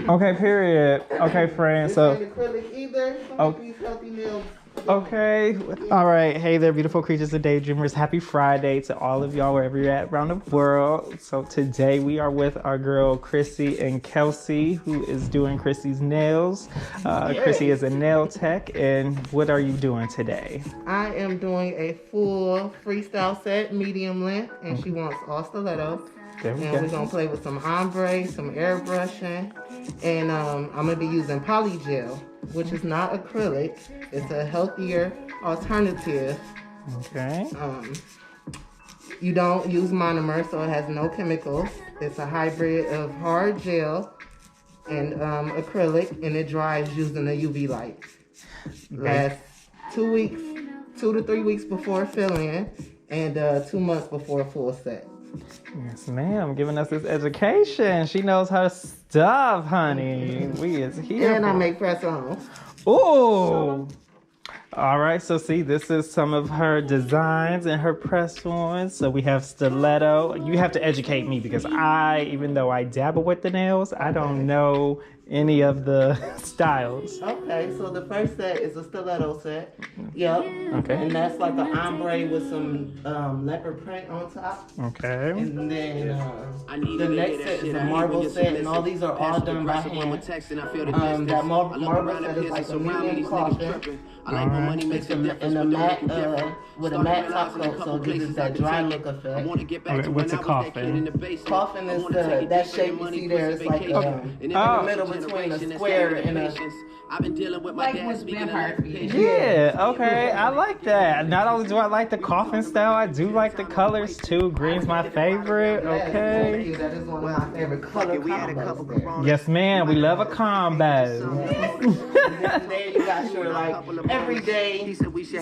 Okay, period. Okay, friend. So. This ain't acrylic either. Okay. These healthy nails. Okay. All right. Hey there, beautiful creatures and daydreamers. Happy Friday to all of y'all wherever you're at around the world. So today we are with our girl Chrissy and Kelsey, who is doing Chrissy's nails. Chrissy is a nail tech. And what are you doing today? I am doing a full freestyle set, medium length, and she wants all stiletto. There we And go. we're gonna play with some ombre, some airbrushing, and I'm gonna be using poly gel, which is not acrylic. It's a healthier alternative. Okay. You don't use monomer, so it has no chemicals. It's a hybrid of hard gel and acrylic, and it dries using a UV light. Lasts 2 weeks, 2 to 3 weeks before fill-in, and 2 months before a full set. Yes, ma'am. Giving us this education. She knows her stuff, honey. We is here. And I make press-ons. Ooh. All right. So see, this is some of her designs and her press-ons. So we have stiletto. You have to educate me because even though I dabble with the nails, I don't know any of the styles. Okay, so the first set is a stiletto set. Yep. Okay. And that's like an ombre with some leopard print on top. Okay. And then the next set is a marble set, and all these are all done by hand. That marble set is like a medium coffin. It's in a matte, with a matte top coat, so it gives us that dry look effect. Okay, what's a coffin? Coffin is that shape you see there. It's like in the middle between a square and a... I've been dealing with my dad's Yeah, okay, I like that. Not only do I like the coffin style, I do like the colors too. Green's my favorite, okay? That is one of my favorite color combos. Yes, ma'am, we love a combo. There you got your, like, every day, you still want to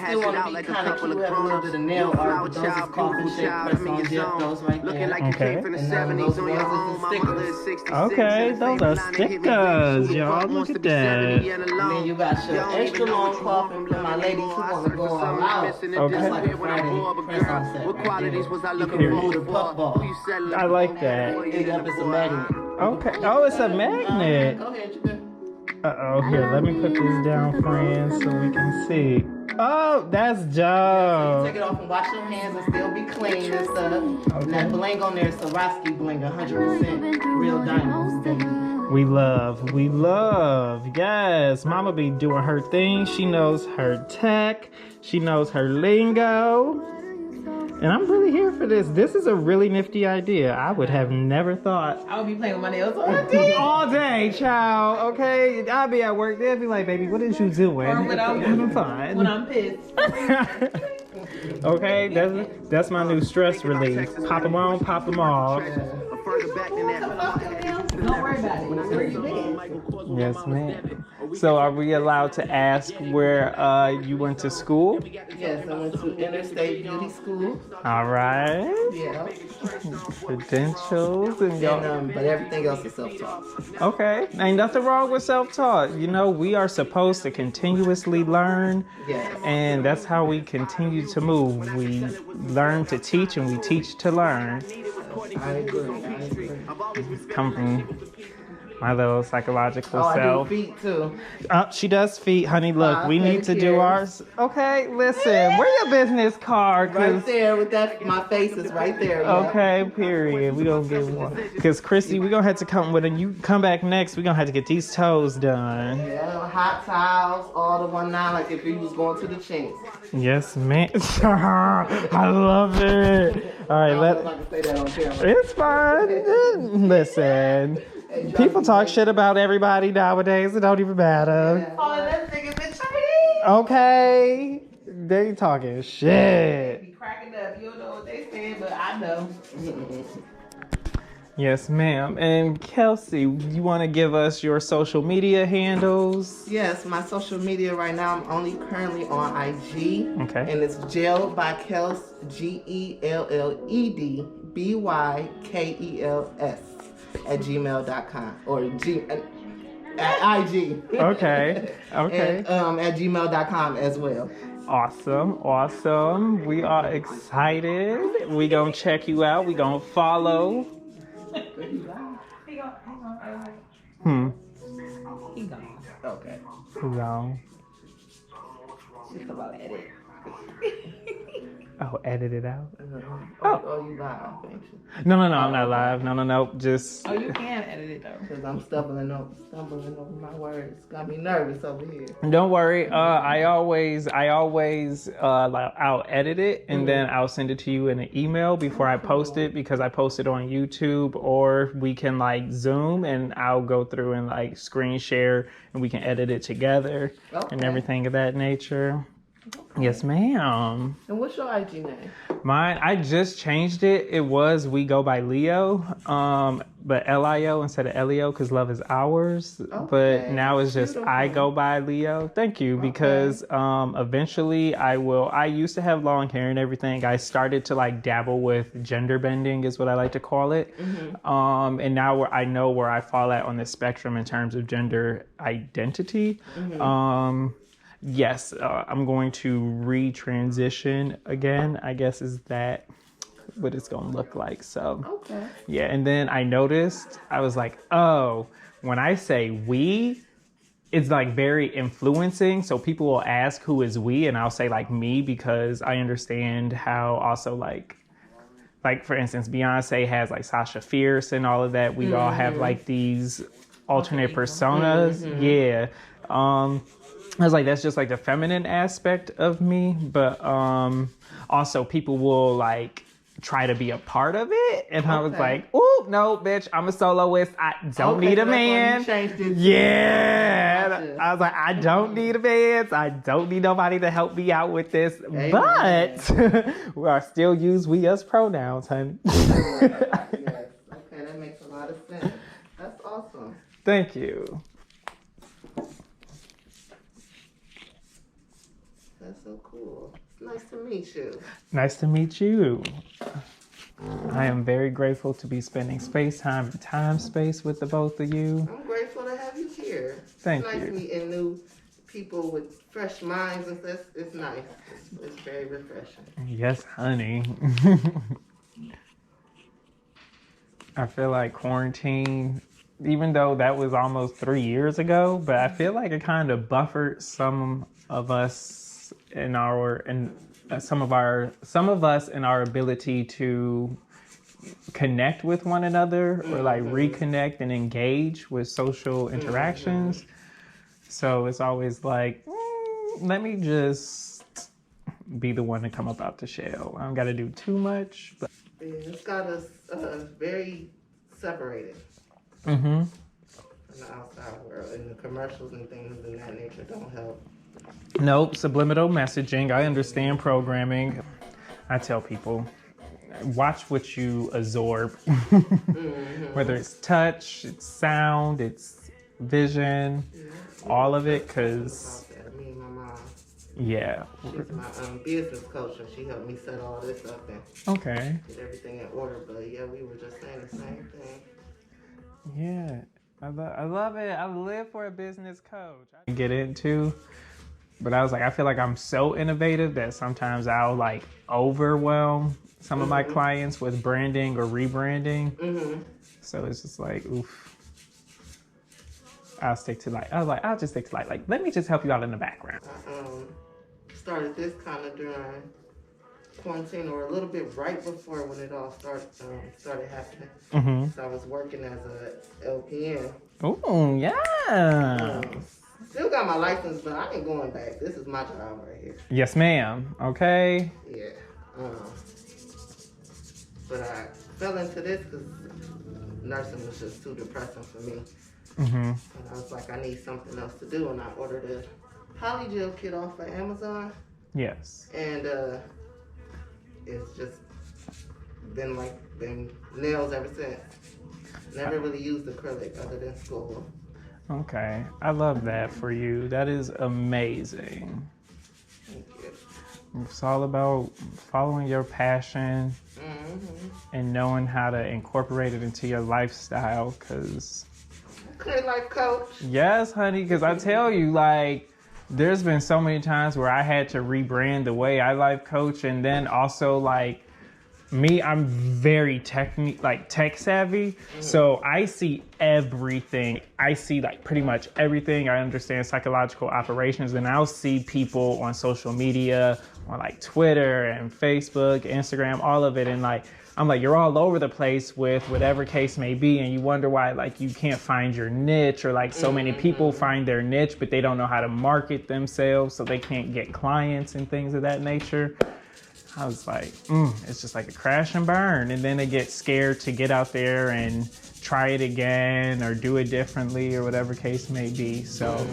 be kind of cute, have a little bit of nail art, but those is coffin shape press-on dip, those right there. Okay. And then those ones is the stickers. Okay, those are stickers, y'all. Look at that. And then you got your extra long coffin for my ladies who want to go all out. Okay. That's like a Friday press-on set right there. You can remove the puff ball. I like that. It up is a magnet. Okay. Oh, it's a magnet. Go ahead, you good. Uh-oh, here, let me put this down, friends, so we can see. Oh, that's dope. Take it off and wash your hands and still be clean and stuff. And that bling on there is Swarovski bling, 100% real diamonds. We love, yes. Mama be doing her thing. She knows her tech. She knows her lingo. And I'm really here for this. This is a really nifty idea. I would have never thought. I would be playing with my nails all day. All day, child. Okay, I'll be at work. They'll be like, "Baby, what is you doing?" Or when I'm having fun. When I'm pissed. Okay, that's my new stress relief. Pop them on, pop them off. Don't worry about it. Where you been? Yes, ma'am. So are we allowed to ask where you went to school? Yes, I went to Interstate Beauty School. All right. Yeah. Credentials and But everything else is self-taught. Okay. Ain't nothing wrong with self-taught. You know, we are supposed to continuously learn. Yes. And that's how we continue to move. We learn to teach and we teach to learn. I agree. Come from my little psychological I self. do feet too. She does feet, honey. Look, we need to do ours. Okay, listen. Where your business card? Right there with that, my face is right there. Yeah. Okay, period. We gonna get one. Because Chrissy, we gonna have to come when you come back next. We gonna have to get these toes done. Yeah, hot towels, all the one now, like if you was going to the chinks. Yes, ma'am. I love it. All right, it's fine. Listen. People talk shit about everybody nowadays. It don't even matter. Oh, that nigga's been Chinese. Okay. They talking shit. They be cracking up. You don't know what they saying, but I know. Yes, ma'am. And Kelsey, you want to give us your social media handles? Yes, my social media right now, I'm only currently on IG. Okay. And it's Gelled by Kels, GELLEDBYKELS @gmail.com or at IG. Okay. Okay. And, at gmail.com as well. Awesome. We are excited. We gonna check you out. We gonna follow. Okay. So, It's about edit. oh, edit it out. Oh, you live, ain't you? No, I'm not live. No. Just. Oh, you can edit it though. Because I'm stumbling over my words. Got me nervous over here. Don't worry. I always like I'll edit it and then I'll send it to you in an email before I post it because I post it on YouTube, or we can like Zoom and I'll go through and like screen share and we can edit it together and everything of that nature. Okay. Yes, ma'am. And what's your IG name? Mine, I just changed it. It was We Go by Leo, but Lio instead of Elio because love is ours. Okay. But now it's just beautiful. I Go by Leo. Thank you, because eventually I used to have long hair and everything. I started to like dabble with gender bending is what I like to call it. Mm-hmm. And now I know where I fall at on the spectrum in terms of gender identity. Mm-hmm. Yes, I'm going to retransition again, I guess is that what it's going to look like. So, yeah. And then I noticed, I was like, oh, when I say we, it's like very influencing. So people will ask who is we, and I'll say like me, because I understand how also like for instance, Beyonce has like Sasha Fierce and all of that. We all have like these alternate personas. Yeah. I was like, that's just like the feminine aspect of me, but also people will like try to be a part of it, and I was like, "Ooh, no, bitch, I'm a soloist. I don't need a man." Yeah, I was like, "I don't need a man. I don't need nobody to help me out with this." Amen. But we are still use we us pronouns, honey. Yes. Okay, that makes a lot of sense. That's awesome. Thank you. That's so cool. It's nice to meet you. Nice to meet you. I am very grateful to be spending time space with the both of you. I'm grateful to have you here. Thank you. It's nice meeting new people with fresh minds, and it's nice. It's very refreshing. Yes, honey. I feel like quarantine, even though that was almost 3 years ago, but I feel like it kind of buffered some of us some of us in our ability to connect with one another, or like reconnect and engage with social interactions. So it's always like, let me just be the one to come up out the shell. I don't got to do too much. But yeah, it's got us very separated. Mm-hmm. From the outside world, and the commercials and things of that nature don't help. Nope, subliminal messaging. I understand programming. I tell people, watch what you absorb. Whether it's touch, it's sound, it's vision, all of it, because... Me and my mom. Yeah. She's my business coach, and she helped me set all this up and get everything in order. But yeah, we were just saying the same thing. Yeah, I love it. I live for a business coach. I get into... But I was like, I feel like I'm so innovative that sometimes I'll like overwhelm some of my clients with branding or rebranding. So it's just like, oof. I'll just stick to like, let me just help you out in the background. I started this kind of during quarantine, or a little bit right before when it all started happening. So I was working as a LPN. Oh, yeah. Still got my license, but I ain't going back. This is my job right here. Yes, ma'am. Okay. Yeah. But I fell into this because nursing was just too depressing for me. And I was like, I need something else to do, and I ordered a polygel kit off of Amazon. Yes. And it's just been nails ever since. Never really used acrylic other than school. Okay, I love that for you. That is amazing. Thank you. It's all about following your passion and knowing how to incorporate it into your lifestyle, because... Okay, life coach. Yes, honey, because I tell you, like, there's been so many times where I had to rebrand the way I life coach, and then also, like, Me, I'm very tech savvy. So I see everything. I see like pretty much everything. I understand psychological operations, and I'll see people on social media, on like Twitter and Facebook, Instagram, all of it. And like, I'm like, you're all over the place with whatever case may be. And you wonder why like you can't find your niche, or like so many people find their niche, but they don't know how to market themselves. So they can't get clients and things of that nature. I was like, it's just like a crash and burn. And then they get scared to get out there and try it again or do it differently or whatever case may be. So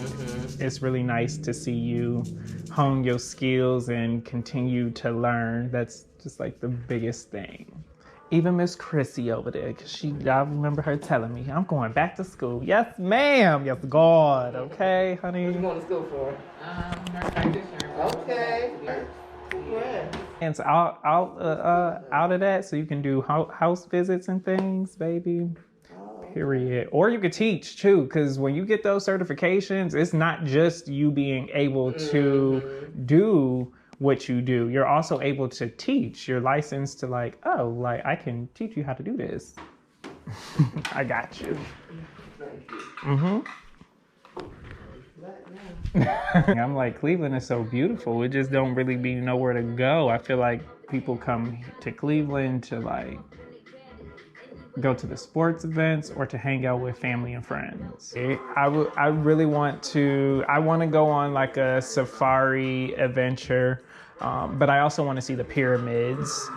it's really nice to see you hone your skills and continue to learn. That's just like the biggest thing. Even Miss Chrissy over there, because I remember her telling me, I'm going back to school. Yes, ma'am. Yes, God. Okay, honey. What you going to school for? Okay. Where? And so out of that, so you can do house visits and things, baby. Period. Or you could teach too, because when you get those certifications, it's not just you being able to do what you do. You're also able to teach. You're licensed to like, oh, like I can teach you how to do this. I got you. I'm like, Cleveland is so beautiful. It just don't really be nowhere to go. I feel like people come to Cleveland to like go to the sports events or to hang out with family and friends. I really want to go on like a safari adventure, but I also want to see the pyramids.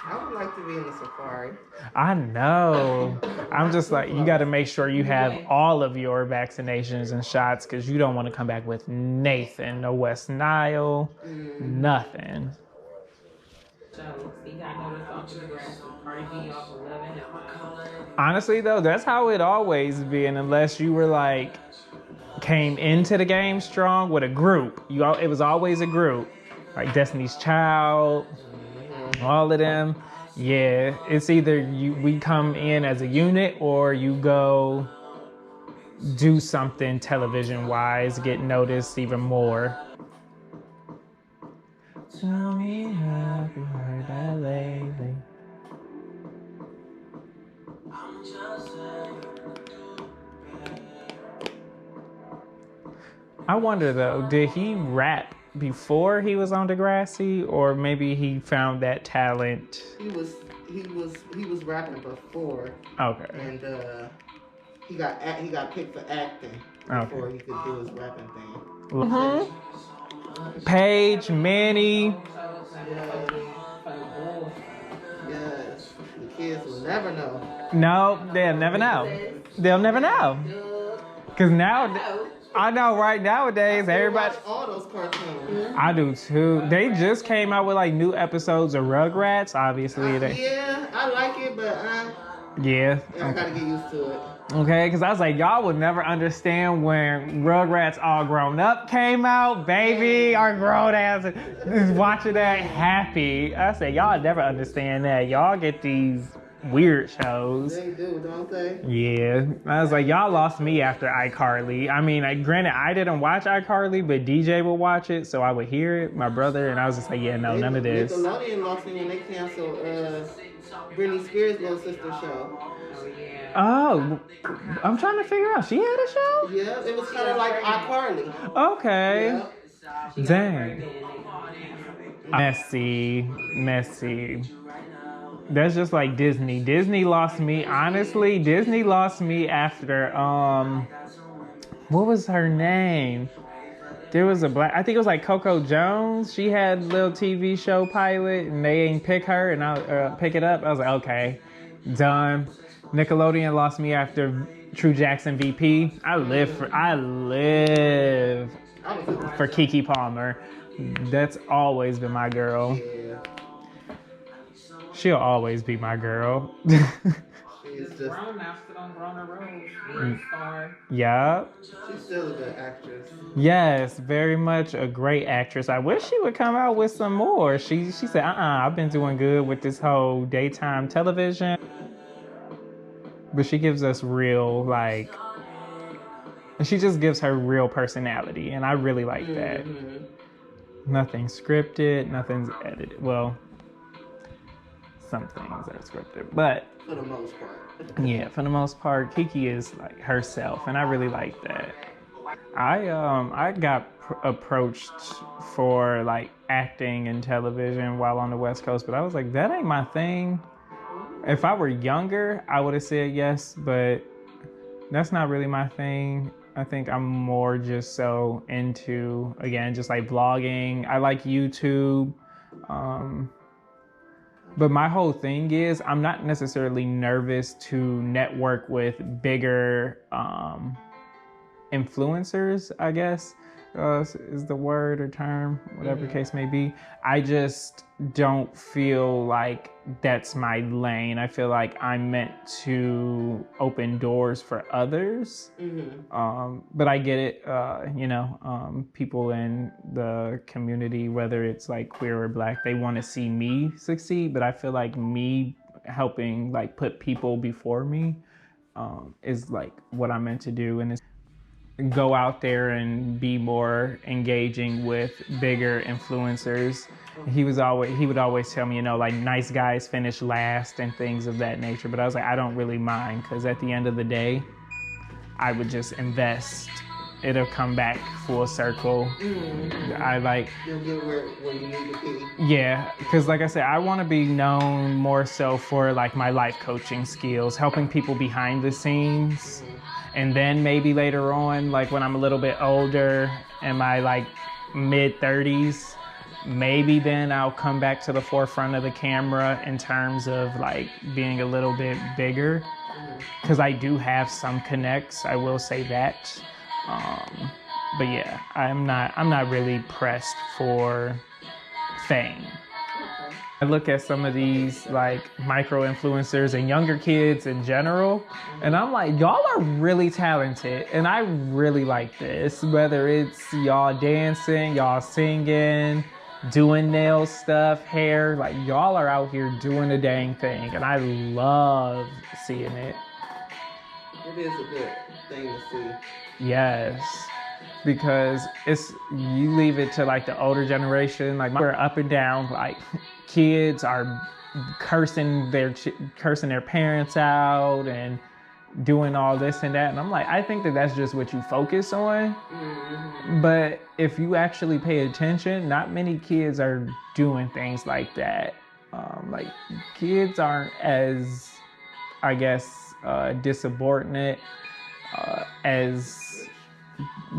I would like to be in the safari. I know. I'm just like, you got to make sure you have all of your vaccinations and shots, because you don't want to come back with Nathan, no West Nile, nothing. Honestly, though, that's how it always been, unless you were like, came into the game strong with a group. It was always a group. Like Destiny's Child, all of them. Yeah, it's either we come in as a unit, or you go do something television-wise, get noticed even more. Tell me, have you heard that lately? I wonder though, did he rap before he was on Degrassi, or maybe he found that talent? He was rapping before. Okay. And he got picked for acting before he could do his rapping thing. Paige, Manny. Yes. The kids will never know. No, they'll never know. They'll never know. Cause now, I know, right? Nowadays, everybody. Watch all those cartoons. I do too. They just came out with like new episodes of Rugrats. Obviously, yeah, I like it, but yeah, I gotta get used to it. Okay, because I was like, y'all would never understand when Rugrats All Grown Up came out. Baby, our grown ass is watching that happy. I said, y'all never understand that. Y'all get these weird shows. They do, don't they? Yeah. I was like, y'all lost me after iCarly. I mean, granted, I didn't watch iCarly, but DJ would watch it, so I would hear it, my brother, and I was just like, yeah, no, none of this. Nickelodeon lost me when they canceled Britney Spears' little sister show. Oh, I'm trying to figure out. She had a show? Yeah, it was kind of like iCarly. Okay. Yeah. Dang. Messy. That's just like Disney. Disney lost me. Honestly, Disney lost me after, what was her name? There was I think it was like Coco Jones. She had a little TV show pilot, and they ain't pick her, and I'll pick it up. I was like, okay, done. Nickelodeon lost me after True Jackson VP. I live for Keke Palmer. That's always been my girl. She'll always be my girl. She's just grown now, still on Grown Road. Star. Yeah. She's still a good actress. Yes, very much a great actress. I wish she would come out with some more. She said, I've been doing good with this whole daytime television. But she gives us real, like, she just gives her real personality, and I really like that. Nothing's scripted, nothing's edited. Well, some things are scripted, but For the most part. yeah, for the most part, Kiki is like herself, and I really like that. I got approached for like acting in television while on the West Coast, but I was like, that ain't my thing. If I were younger, I would have said yes, but that's not really my thing. I think I'm more just so into, again, just like vlogging. I like YouTube. But my whole thing is I'm not necessarily nervous to network with bigger influencers, I guess, is the word or term, whatever case may be. I just don't feel like that's my lane. I feel like I'm meant to open doors for others. But I get it, people in the community, whether it's like queer or black, they want to see me succeed, but I feel like me helping like put people before me is like what I'm meant to do. And it's go out there and be more engaging with bigger influencers. He would always tell me, like nice guys finish last and things of that nature. But I was like, I don't really mind, because at the end of the day, I would just invest. It'll come back full circle. I like. You'll get where you need to be. Yeah, because like I said, I want to be known more so for like my life coaching skills, helping people behind the scenes. And then maybe later on, like when I'm a little bit older, in my like mid 30s, maybe then I'll come back to the forefront of the camera in terms of like being a little bit bigger. Because I do have some connects, I will say that. But yeah, I'm not really pressed for fame. I look at some of these like micro influencers and younger kids in general, and I'm like, y'all are really talented, and I really like this. Whether it's y'all dancing, y'all singing, doing nail stuff, hair, like y'all are out here doing the dang thing, and I love seeing it. It is a good thing to see. Yes, because you leave it to like the older generation, like we're up and down, like kids are cursing their parents out and doing all this and that, and I'm like, I think that's just what you focus on. But if you actually pay attention, not many kids are doing things like that. Like kids aren't as, I guess, insubordinate as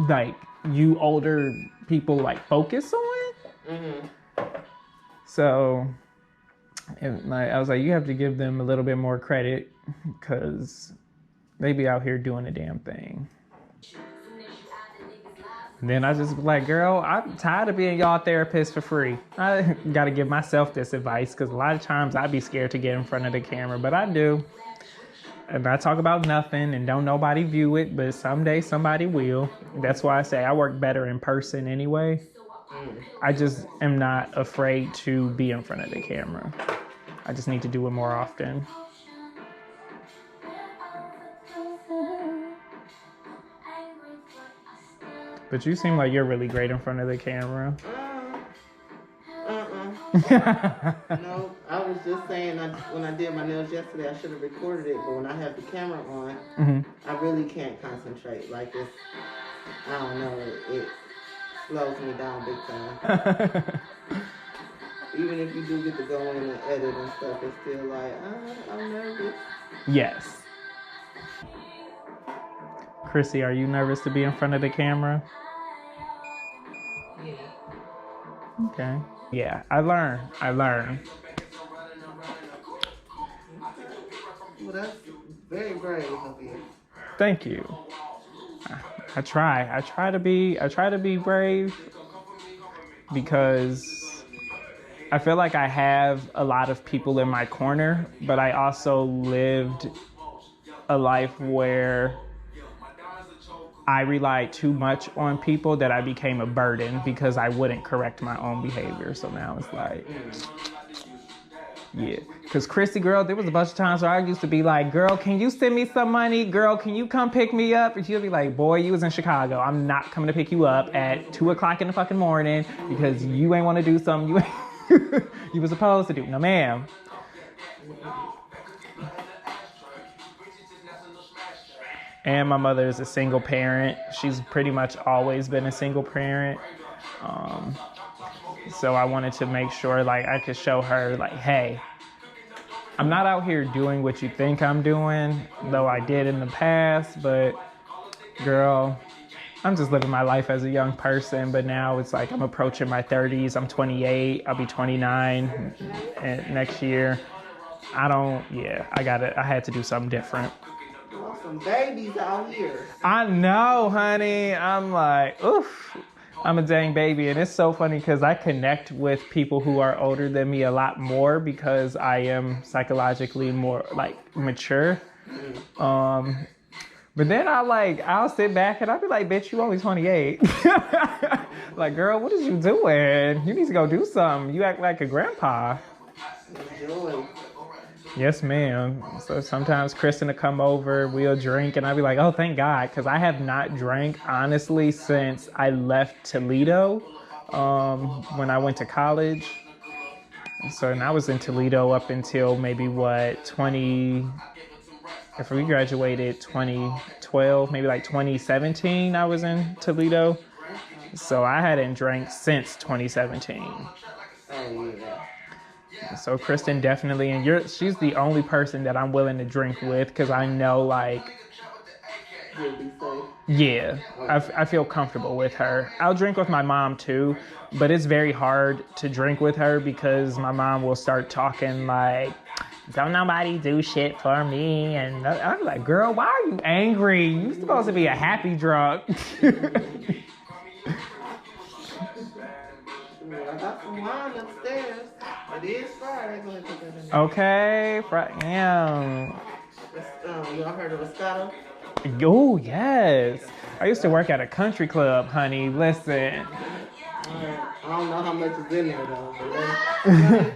like you older people like focus on. So I was like, you have to give them a little bit more credit, because they be out here doing the damn thing. And then I just be like, girl, I'm tired of being y'all therapist for free. I gotta give myself this advice, because a lot of times I be scared to get in front of the camera, but I do. And I talk about nothing and don't nobody view it, but someday somebody will. That's why I say I work better in person anyway. I just am not afraid to be in front of the camera. I just need to do it more often. But you seem like you're really great in front of the camera. No, I was just saying when I did my nails yesterday, I should have recorded it, but when I have the camera on, I really can't concentrate. Like it's, I don't know, it slows me down big time. Even if you do get to go in and edit and stuff, it's still like, I'm nervous. Yes. Chrissy, are you nervous to be in front of the camera? Yeah. Okay. Yeah, I learn. Well, that's very brave of you. Thank you. I try to be brave, because I feel like I have a lot of people in my corner, but I also lived a life where I relied too much on people that I became a burden because I wouldn't correct my own behavior. So now it's like, Yeah, because Chrissy, girl, there was a bunch of times where I used to be like, girl, can you send me some money? Girl, can you come pick me up? And she'll be like, boy, you was in Chicago. I'm not coming to pick you up at 2 o'clock in the fucking morning because you ain't want to do something you were supposed to do. No, ma'am. And my mother is a single parent. She's pretty much always been a single parent. So I wanted to make sure like I could show her like, hey, I'm not out here doing what you think I'm doing, though I did in the past, but girl, I'm just living my life as a young person. But now it's like I'm approaching my 30s. I'm 28. I'll be 29 next year. I had to do something different. Some babies out here. I know, honey. I'm like, oof. I'm a dang baby. And it's so funny because I connect with people who are older than me a lot more because I am psychologically more like mature. But then I'll sit back and I'll be like, bitch, you only 28. Like, girl, what is you doing? You need to go do something. You act like a grandpa. Enjoy. Yes, ma'am. So sometimes Kristen will come over, we'll drink, and I'll be like, oh, thank God, because I have not drank, honestly, since I left Toledo when I went to college. So, and I was in Toledo up until maybe, if we graduated 2012, maybe like 2017, I was in Toledo. So I hadn't drank since 2017. Oh, yeah. So Kristen definitely, and she's the only person that I'm willing to drink with because I know like, You'll be safe. yeah, I feel comfortable with her. I'll drink with my mom too, but it's very hard to drink with her because my mom will start talking like, don't nobody do shit for me. And I'm like, girl, why are you angry? You're supposed to be a happy drunk. I got some wine upstairs. It is Friday. Go ahead and put that in there. Okay, yeah. Y'all heard of Moscato? Oh, yes. I used to work at a country club, honey. Listen. I don't know how much is in there, though. But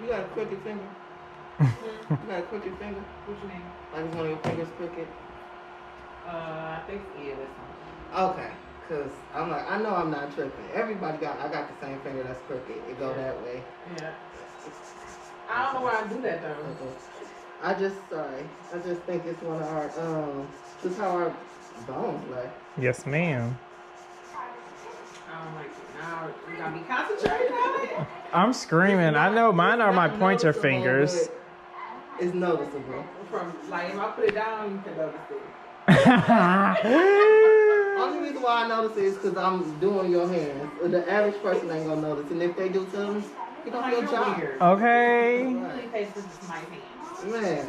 you got a crooked finger? You got a crooked finger? What you mean? Like is one of your fingers crooked? I think yeah, that's something. Okay. Cause I'm like, I know I'm not tripping. I got the same finger that's crooked. It go that way. Yeah. I don't know why I do that though. Okay. I just think it's one of our, just how our bones lay. Yes, ma'am. I don't like it. Now you gotta be concentrated on it. I'm screaming. I know mine are my pointer Noticeable, fingers. but it's noticeable. From like if I put it down, you can notice it. Only reason why I notice it is because I'm doing your hands. The average person ain't gonna notice, and if they do too, you don't feel job. Weird. Okay. It really takes this to my hands. Man,